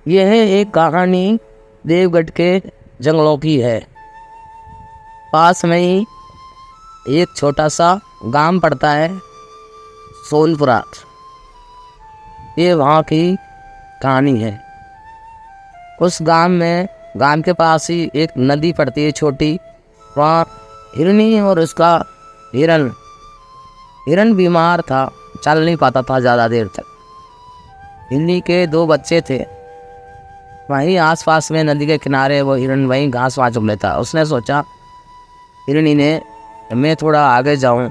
यह एक कहानी देवगढ़ के जंगलों की है। पास में ही एक छोटा सा गांव पड़ता है, सोनपुरा। ये वहाँ की कहानी है। उस गांव के पास ही एक नदी पड़ती है छोटी। वहाँ हिरनी और उसका हिरन बीमार था, चल नहीं पाता था ज़्यादा देर तक। हिरनी के 2 बच्चे थे। वहीं आसपास में नदी के किनारे वो हिरन वहीं घास वास चुग लेता। उसने सोचा, हिरनी ने, मैं थोड़ा आगे जाऊं,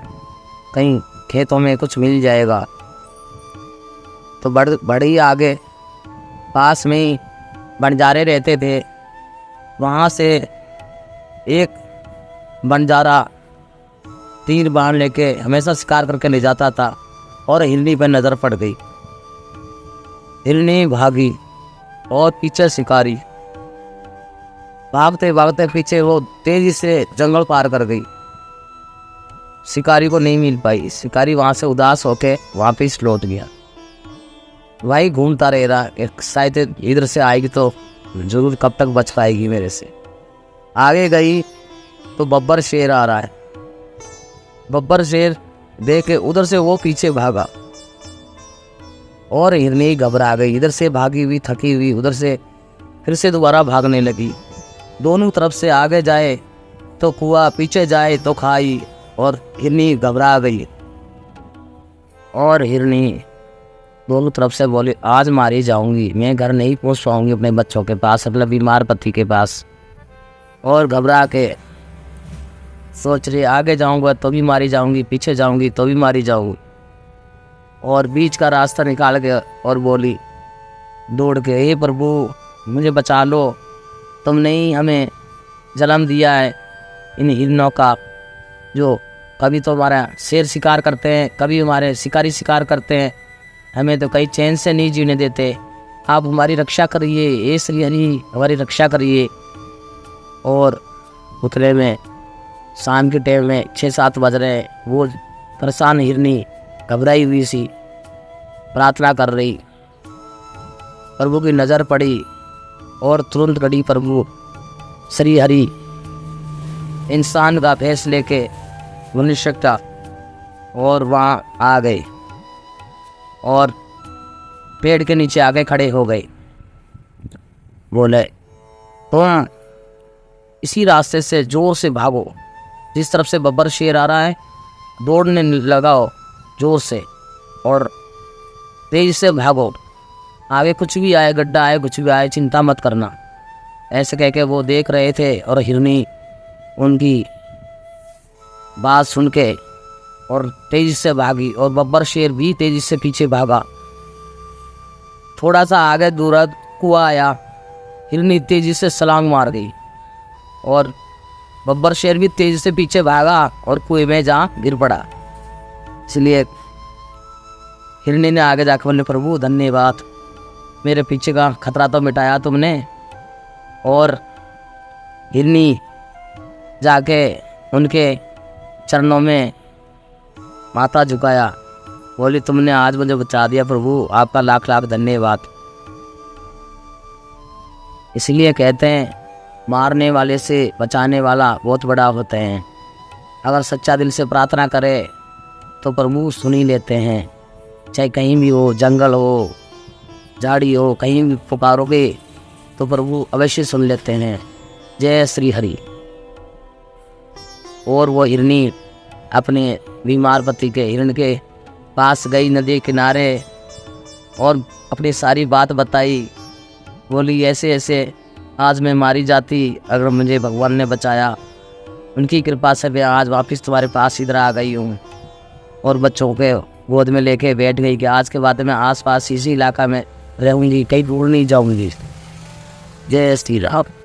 कहीं खेतों में कुछ मिल जाएगा। तो बड़ी आगे पास में ही बंजारे रहते थे। वहाँ से एक बंजारा तीर बाण लेके हमेशा शिकार करके ले जाता था और हिरनी पर नज़र पड़ गई। हिरनी भागी और पीछे शिकारी। भागते भागते पीछे वो तेजी से जंगल पार कर गई। शिकारी को नहीं मिल पाई। शिकारी वहाँ से उदास होके वापस लौट गया। वही घूमता रह रहा, शायद इधर से आएगी तो जरूर, कब तक बच पाएगी मेरे से। आगे गई तो बब्बर शेर आ रहा है। बब्बर शेर देख के उधर से वो पीछे भागा और हिरनी घबरा गई। इधर से भागी हुई थकी हुई उधर से फिर से दोबारा भागने लगी। दोनों तरफ से आगे जाए तो कुआं, पीछे जाए तो खाई, और हिरनी घबरा गई। और हिरनी दोनों तरफ से बोली, आज मारी जाऊंगी, मैं घर नहीं पहुंच पाऊंगी अपने बच्चों के पास, अपने बीमार पति के पास। और घबरा के सोच रही, आगे जाऊंगा तो भी मारी जाऊंगी, पीछे जाऊंगी तो भी मारी जाऊंगी। और बीच का रास्ता निकाल के और बोली दौड़ के, हे प्रभु मुझे बचा लो, तुमने ही हमें जन्म दिया है इन हिरनों का, जो कभी तो हमारा शेर शिकार करते हैं, कभी हमारे शिकारी शिकार करते हैं, हमें तो कहीं चैन से नहीं जीने देते। आप हमारी रक्षा करिए, हे श्री हरि हमारी रक्षा करिए। और उतले में शाम के टाइम में 6-7 बज रहे हैं। वो परेशान हिरनी घबराई हुई सी प्रार्थना कर रही। प्रभु की नज़र पड़ी और तुरंत गड़ी प्रभु श्री हरि इंसान का भेष लेके मनुष्य का, और वहाँ आ गए और पेड़ के नीचे आके खड़े हो गए। बोले, तुम इसी रास्ते से जोर से भागो, जिस तरफ से बब्बर शेर आ रहा है, दौड़ने लगाओ जोर से और तेज से भागो। आगे कुछ भी आए, गड्ढा आए, कुछ भी आए, चिंता मत करना। ऐसे कह के वो देख रहे थे और हिरनी उनकी बात सुन के और तेजी से भागी, और बब्बर शेर भी तेजी से पीछे भागा। थोड़ा सा आगे दूर कुआं आया। हिरनी तेजी से छलांग मार गई और बब्बर शेर भी तेजी से पीछे भागा और कुएं में जा गिर पड़ा। इसलिए हिरनी ने आगे जाकर बोले, प्रभु धन्यवाद, मेरे पीछे का खतरा तो मिटाया तुमने। और हिरनी जाके उनके चरणों में माथा झुकाया, बोली, तुमने आज मुझे बचा दिया प्रभु, आपका लाख लाख धन्यवाद। इसलिए कहते हैं, मारने वाले से बचाने वाला बहुत बड़ा होते हैं। अगर सच्चा दिल से प्रार्थना करे तो प्रभु सुन ही लेते हैं। चाहे कहीं भी हो, जंगल हो, झाड़ी हो, कहीं भी पुकारोगे तो प्रभु अवश्य सुन लेते हैं। जय श्री हरि। और वो हिरनी अपने बीमार पति के हिरण के पास गई नदी किनारे और अपनी सारी बात बताई। बोली, ऐसे ऐसे आज मैं मारी जाती अगर मुझे भगवान ने बचाया। उनकी कृपा से मैं आज वापस तुम्हारे पास इधर आ गई हूँ, और बच्चों के गोद में लेके बैठ गई कि आज के बाद मैं आसपास इसी इलाका में रहूँगी, कहीं दूर नहीं जाऊँगी। जय श्री राम।